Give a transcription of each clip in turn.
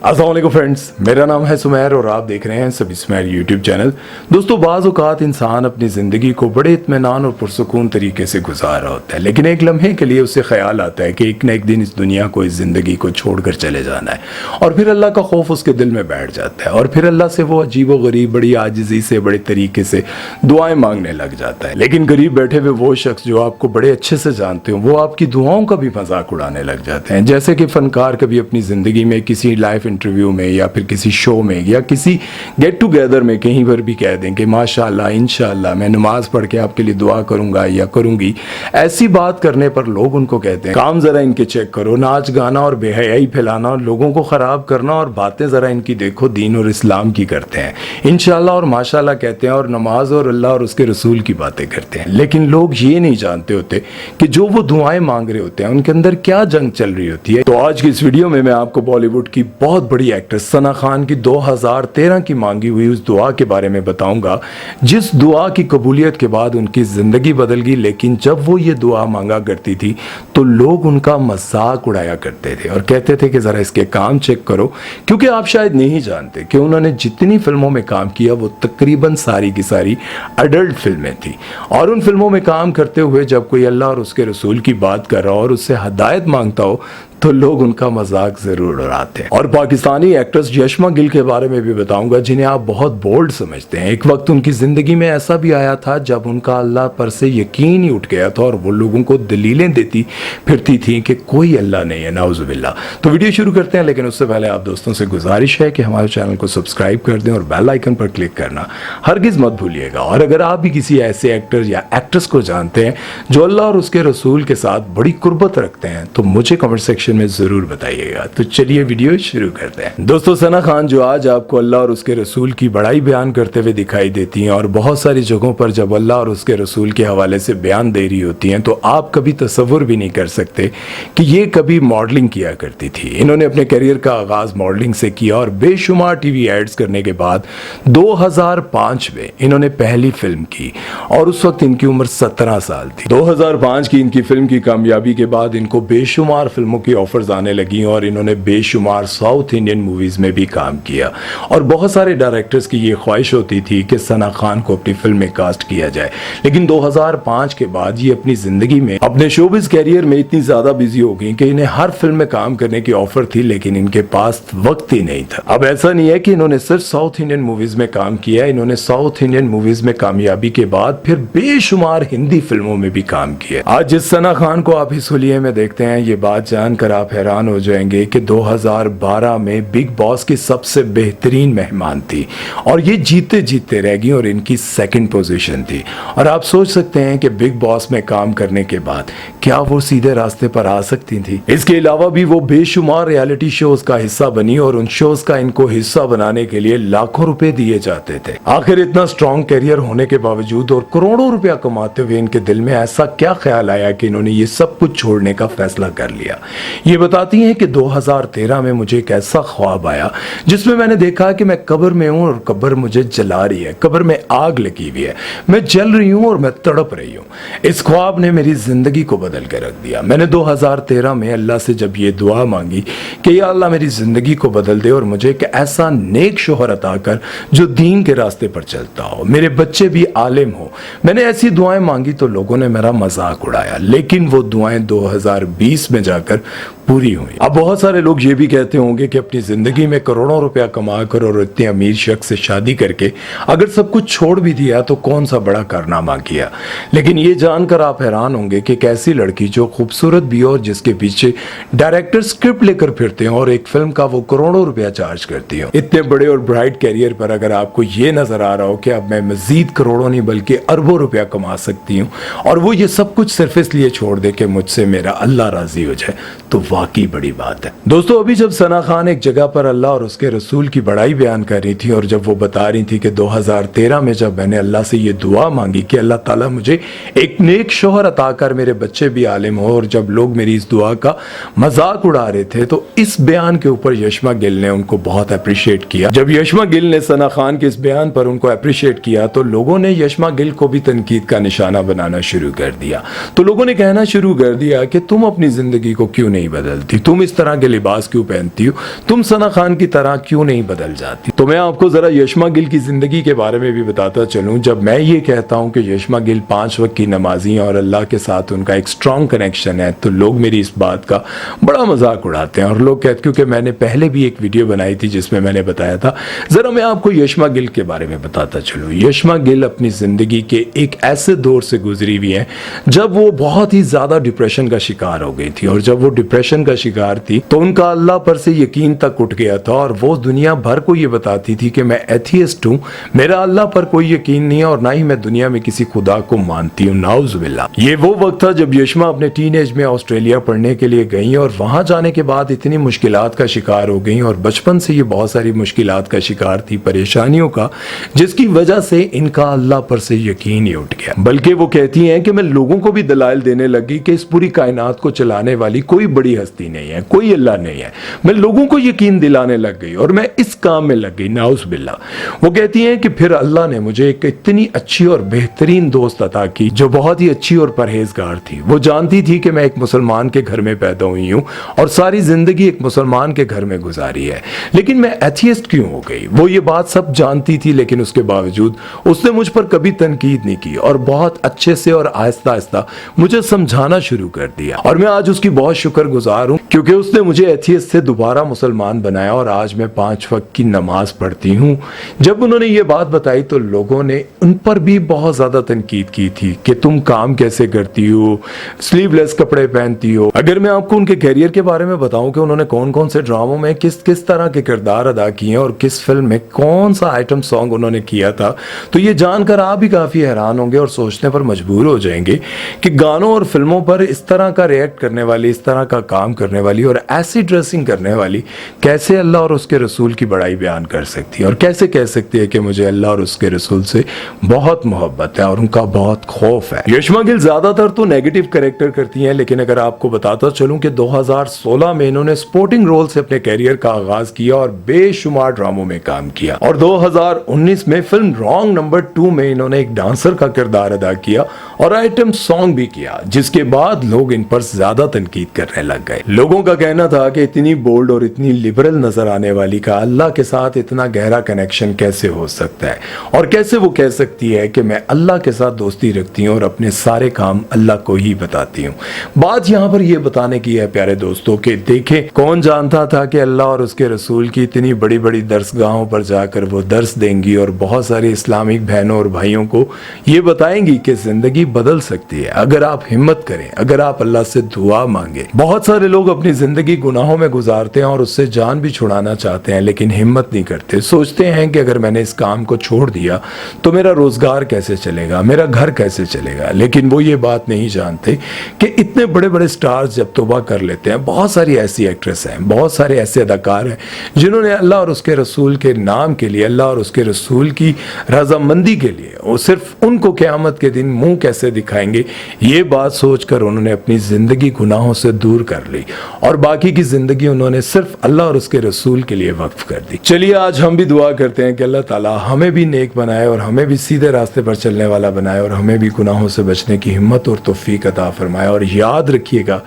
अस्सलाम वालेकुम फ्रेंड्स, मेरा नाम है सुमैर और आप देख रहे हैं सभी सुमैर यूट्यूब चैनल। दोस्तों, बाज़ औक़ात इंसान अपनी ज़िंदगी को बड़े इत्मीनान और पुरसुकून तरीके से गुजार रहा होता है, लेकिन एक लम्हे के लिए उसे ख्याल आता है कि एक न एक दिन इस दुनिया को, इस ज़िंदगी को छोड़कर चले जाना है। और फिर अल्लाह का खौफ उसके दिल में बैठ जाता है और फिर अल्लाह से वो अजीब व गरीब, बड़ी आजिज़ी से, बड़े तरीके से दुआएँ मांगने लग जाता है। लेकिन करीब बैठे हुए वो शख्स जो आपको बड़े अच्छे से जानते हो, वो आपकी दुआओं का भी मजाक उड़ाने लग जाते हैं। जैसे कि फ़नकार कभी अपनी ज़िंदगी में किसी लाइव इंटरव्यू में या फिर किसी शो में या किसी गेट टुगेदर में कहीं पर भी कह दें कि माशाल्लाह, इंशाल्लाह मैं नमाज पढ़ के आपके लिए दुआ करूंगा या करूंगी। ऐसी बात करने पर लोग उनको कहते हैं काम ज़रा इनके चेक करो, नाच गाना और बेहयाई फैलाना और लोगों को ख़राब करना और बातें ज़रा इनकी देखो दीन और इस्लाम की करते हैं, इंशाल्लाह और माशाल्लाह कहते हैं और नमाज और अल्लाह और उसके रसूल की बातें करते हैं। लेकिन लोग ये नहीं जानते होते कि जो वो दुआएं मांग रहे होते हैं उनके अंदर क्या जंग चल रही होती है। तो आज की इस वीडियो में मैं आपको बॉलीवुड की बहुत बड़ी एक्ट्रेस सना खान की 2013 की मांगी हुई उस दुआ के बारे में बताऊंगा, जिस दुआ की कबूलियत के बाद उनकी जिंदगी बदल गई। लेकिन जब वो ये दुआ मांगा करती थी तो लोग उनका मजाक उड़ाया करते थे और कहते थे कि जरा इसके काम चेक करो, क्योंकि आप शायद नहीं जानते कि उन्होंने जितनी फिल्मों में काम किया वो तकरीबन सारी की सारी अडल्ट फिल्में थी। और उन फिल्मों में काम करते हुए जब कोई अल्लाह और उसके रसूल की बात कर रहा हो और उससे हदायत मांगता हो तो लोग उनका मजाक जरूर उड़ाते हैं। और पाकिस्तानी एक्ट्रेस यशमा गिल के बारे में भी बताऊंगा, जिन्हें आप बहुत बोल्ड समझते हैं। एक वक्त उनकी जिंदगी में ऐसा भी आया था जब उनका अल्लाह पर से यकीन ही उठ गया था और वो लोगों को दलीलें देती फिरती थी कि कोई अल्लाह नहीं है, नाउजुबिल्लाह। तो वीडियो शुरू करते हैं, लेकिन उससे पहले आप दोस्तों से गुजारिश है कि हमारे चैनल को सब्सक्राइब कर दें और बेल आइकन पर क्लिक करना हरगिज मत भूलिएगा। और अगर आप भी किसी ऐसे एक्टर या एक्ट्रेस को जानते हैं जो अल्लाह और उसके रसूल के साथ बड़ी कुर्बत रखते हैं तो मुझे कमेंट सेक्शन में जरूर बताइएगा। तो चलिए वीडियो शुरू करते हैं। दोस्तों, सना खान जो आज आपको अल्लाह और उसके रसूल की बड़ाई बयान करते हुए दिखाई देती हैं और बहुत सारी जगहों पर जब अल्लाह और उसके रसूल के हवाले से बयान दे रही होती हैं तो आप कभी तसव्वुर भी नहीं कर सकते कि ये कभी मॉडलिंग किया करती थी। इन्होंने अपने करियर का आगाज मॉडलिंग से किया और बेशुमार टीवी एड्स करने के बाद 2005 में इन्होंने पहली फिल्म की और उस वक्त इनकी उम्र 17 साल थी। 2005 की इनकी फिल्म की कामयाबी के बाद इनको बेशुमार फिल्मों की ऑफर्स आने लगी और इन्होंने बेशुमार साउथ इंडियन मूवीज में भी काम किया। और बहुत सारे डायरेक्टर्स की ये ख्वाहिश होती थी कि सना खान को अपनी फिल्म में कास्ट किया जाए, लेकिन 2005 के बाद ये अपनी जिंदगी में, अपने शोबिज कैरियर में इतनी ज्यादा बिजी हो गई कि इन्हें हर फिल्म में काम करने की ऑफर थी, लेकिन इनके पास वक्त ही नहीं था। अब ऐसा नहीं है कि इन्होंने सिर्फ साउथ इंडियन मूवीज में काम किया, इन्होंने साउथ इंडियन मूवीज में कामयाबी के बाद फिर बेशुमार हिंदी फिल्मों में भी काम किया। आज जिस सना खान को आप इस हुलिये में देखते हैं, ये बात जानकर आप हैरान हो जाएंगे कि 2012 में बिग बॉस की सबसे बेहतरीन मेहमान थी और ये जीते जीते रह गई और इनकी सेकंड पोजीशन थी। और आप सोच सकते हैं कि बिग बॉस में काम करने के बाद क्या वो सीधे रास्ते पर आ सकती थी। इसके अलावा भी वो बेशुमार रियलिटी शोज का हिस्सा बनी और उन शोज का इनको हिस्सा बनाने के लिए लाखों रुपए दिए जाते थे। आखिर इतना स्ट्रॉन्ग करियर होने के बावजूद और करोड़ों रुपया कमाते हुए इनके दिल में ऐसा क्या ख्याल आया कि इन्होंने ये सब कुछ छोड़ने का फैसला कर लिया। ये बताती हैं कि 2013 में मुझे एक ऐसा ख्वाब आया जिसमें मैंने देखा कि मैं कब्र में हूं और कब्र मुझे जला रही है, कब्र में आग लगी हुई है, मैं जल रही हूं और मैं तड़प रही हूं। इस ख्वाब ने मेरी जिंदगी को बदल के रख दिया। मैंने 2013 में अल्लाह से जब ये दुआ मांगी कि या अल्लाह मेरी जिंदगी को बदल दे और मुझे एक ऐसा नेक शोहर अता कर जो दीन के रास्ते पर चलता हो, मेरे बच्चे भी आलिम हो। मैंने ऐसी दुआएं मांगी तो लोगों ने मेरा मजाक उड़ाया, लेकिन वो दुआएं 2020 में जाकर पूरी हुई। अब बहुत सारे लोग ये भी कहते होंगे कि अपनी जिंदगी में करोड़ों रुपया कमा कर और इतने अमीर शख्स से शादी करके अगर सब कुछ छोड़ भी दिया तो कौन सा बड़ा कारनामा किया। लेकिन ये जानकर आप हैरान होंगे कि एक ऐसी लड़की जो खूबसूरत भी हो और जिसके पीछे डायरेक्टर स्क्रिप्ट लेकर फिरते हैं और एक फिल्म का वो करोड़ों रुपया चार्ज करती हो, इतने बड़े और ब्राइट कैरियर पर अगर आपको ये नजर आ रहा हो कि अब मैं मजीद करोड़ों नहीं बल्कि अरबों रुपया कमा सकती हूँ और वो ये सब कुछ सिर्फ इसलिए छोड़ दे कि मुझसे मेरा अल्लाह राजी हो जाए, तो वाकई बड़ी बात है। दोस्तों, अभी जब सना खान एक जगह पर अल्लाह और उसके रसूल की बड़ाई बयान कर रही थी और जब वो बता रही थी कि 2013 में जब मैंने अल्लाह से ये दुआ मांगी कि अल्लाह ताला मुझे एक नेक शोहर अता कर, मेरे बच्चे भी आलिम हो, और जब लोग मेरी इस दुआ का मजाक उड़ा रहे थे तो इस बयान के ऊपर यशमा गिल ने उनको बहुत अप्रिशिएट किया। जब यशमा गिल ने सना खान के इस बयान पर उनको अप्रिशिएट किया तो लोगों ने यशमा गिल को भी तनकीद का निशाना बनाना शुरू कर दिया। तो लोगों ने कहना शुरू कर दिया कि तुम अपनी जिंदगी को क्यों नहीं नहीं बदलती, तुम इस तरह के लिबास क्यों पहनती हो, तुम सना खान की तरह क्यों नहीं बदल जाती। तो मैं आपको जरा यशमा गिल की जिंदगी के बारे में भी बताता चलूं। जब मैं ये कहता हूं कि यशमा गिल 5 वक्त की नमाजी हैं और अल्लाह के साथ उनका एक स्ट्रॉन्ग कनेक्शन है, तो लोग मेरी इस बात का बड़ा मजाक उड़ाते हैं और लोग कहते, क्योंकि मैंने पहले भी एक वीडियो बनाई थी जिसमें मैंने बताया था। जरा मैं आपको यशमा गिल के बारे में बताता चलूं। यशमा गिल अपनी जिंदगी के एक ऐसे दौर से गुजरी हुई है जब वो बहुत ही ज्यादा डिप्रेशन का शिकार हो गई थी, और जब वो डिप्रेशन का शिकार थी तो उनका अल्लाह पर से यकीन तक उठ गया था और वो दुनिया भर को ये बताती थी कि मैं एथियस्ट हूं, मेरा अल्लाह पर कोई यकीन नहीं है और ना ही मैं दुनिया में किसी खुदा को मानती हूं, नाउजुबिल्लाह। ये वो वक्त था जब यशमा अपने टीनेज में ऑस्ट्रेलिया पढ़ने के लिए गई और वहां जाने के बाद इतनी मुश्किलात का शिकार हो गई और बचपन से ये बहुत सारी मुश्किलात का शिकार थी, परेशानियों का, जिसकी वजह से इनका अल्लाह पर से यकीन ही उठ गया। बल्कि वो कहती हैं कि मैं लोगों को भी दलाइल देने लगी कि इस पूरी कायनात को चलाने वाली कोई बड़ी हस्ती नहीं है, कोई अल्लाह नहीं है। मैं लोगों को यकीन दिलाने लग गई और मैं इस काम में लग गई, नाउज़ बिल्लाह। वो कहती हैं कि फिर अल्लाह ने मुझे एक इतनी अच्छी और बेहतरीन दोस्त अता की जो बहुत ही अच्छी और परहेजगार थी। वो जानती थी कि मैं एक मुसलमान के घर में पैदा हुई हूं और सारी जिंदगी एक मुसलमान के घर में गुजारी है, लेकिन मैं एथियस्ट क्यों हो गई। वो ये बात सब जानती थी, लेकिन उसके बावजूद उसने मुझ पर कभी तनकीद नहीं की और बहुत अच्छे से और आहिस्ता आहिस्ता मुझे समझाना शुरू कर दिया। और मैं आज उसकी बहुत शुक्रगुजार हूं क्योंकि उसने मुझे एथियस्ट से दोबारा मुसलमान बनाया और आज मैं 5 वक्त की नमाज पढ़ती हूं। जब उन्होंने ये बात बताई तो लोगों ने उन पर भी बहुत ज्यादा तनकीद की थी कि तुम काम कैसे करती हो, स्लीवलेस कपड़े पहनती हो। अगर मैं आपको उनके कैरियर के बारे में बताऊं कि उन्होंने कौन कौन से ड्रामों में किस किस तरह के किरदार अदा किए और किस फिल्म में कौन सा आइटम सॉन्ग उन्होंने किया था, तो ये जानकर आप भी काफी हैरान होंगे और सोचने पर मजबूर हो जाएंगे कि गानों और फिल्मों पर इस तरह का रिएक्ट करने वाली, इस तरह का काम करने वाली और ऐसी ड्रेसिंग करने वाली कैसे अल्लाह और उसके रसूल की बड़ाई बयान कर सकती है और कैसे कह सकती है कि मुझे अल्लाह और उसके रसूल से बहुत मोहब्बत है और उनका बहुत खौफ है। यशमा गिल ज्यादातर तो नेगेटिव कैरेक्टर करती हैं, लेकिन अगर आपको बताता चलूं कि 2016 में इन्होंने स्पोर्टिंग रोल से अपने कैरियर का आगाज किया और बेशुमार ड्रामों में काम किया और 2019 में फिल्म रॉन्ग नंबर 2 में इन्होंने एक डांसर का किरदार अदा किया और आइटम सॉन्ग भी किया, जिसके बाद लोग इन पर ज्यादा तनकीद करने लग गए। लोगों का कहना था कि इतनी बोल्ड और इतनी लिबरल नजर आने वाली का अल्लाह के साथ इतना गहरा कनेक्शन कैसे हो सकता है और कैसे वो कह सकती है कि मैं अल्लाह के साथ दोस्ती रखती हूँ और अपने सारे काम अल्लाह को ही बताती हूँ। बात यहाँ पर यह बताने की है प्यारे दोस्तों कि देखें, कौन जानता था कि अल्लाह और उसके रसूल की इतनी बड़ी बड़ी दरसगाहों पर जाकर वो दर्स देंगी और बहुत सारे इस्लामिक बहनों और भाइयों को ये बताएंगी कि जिंदगी बदल सकती है अगर आप हिम्मत करें, अगर आप अल्लाह से दुआ मांगे। बहुत सारे लोग अपनी जिंदगी गुनाहों में गुजारते हैं और उससे जान भी छुड़ाना चाहते हैं, लेकिन हिम्मत नहीं करते। सोचते हैं कि अगर मैंने इस काम को छोड़ दिया तो मेरा रोजगार कैसे चलेगा, मेरा घर कैसे चलेगा। लेकिन वो ये बात नहीं जानते कि इतने बड़े बड़े स्टार्स जब तौबा कर लेते हैं, बहुत सारी ऐसी एक्ट्रेस हैं, बहुत सारे ऐसे अदाकार हैं जिन्होंने अल्लाह और उसके रसूल के नाम के लिए, अल्लाह और उसके रसूल की रजामंदी के लिए, वो सिर्फ उनको क़यामत के दिन मुंह कैसे दिखाएंगे, ये बात सोचकर उन्होंने अपनी जिंदगी गुनाहों से दूर कर ली और बाकी की जिंदगी उन्होंने सिर्फ अल्लाह और उसके रसूल के लिए वक्फ कर दी। चलिए आज हम भी दुआ करते हैं कि अल्लाह ताला हमें भी नेक बनाए और हमें भी सीधे रास्ते पर चलने वाला बनाए और हमें भी गुनाहों से बचने की हिम्मत और तौफीक अता फरमाए। और याद रखिएगा,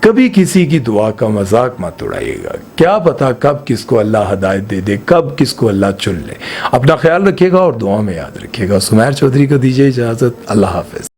कभी किसी की दुआ का मजाक मत उड़ाइएगा, क्या पता कब किसको अल्लाह हदायत दे दे, कब किसको अल्लाह चुन ले। अपना ख्याल रखिएगा और दुआ में याद रखिएगा। सुमैर चौधरी को दीजिए इजाजत। अल्लाह हाफिज।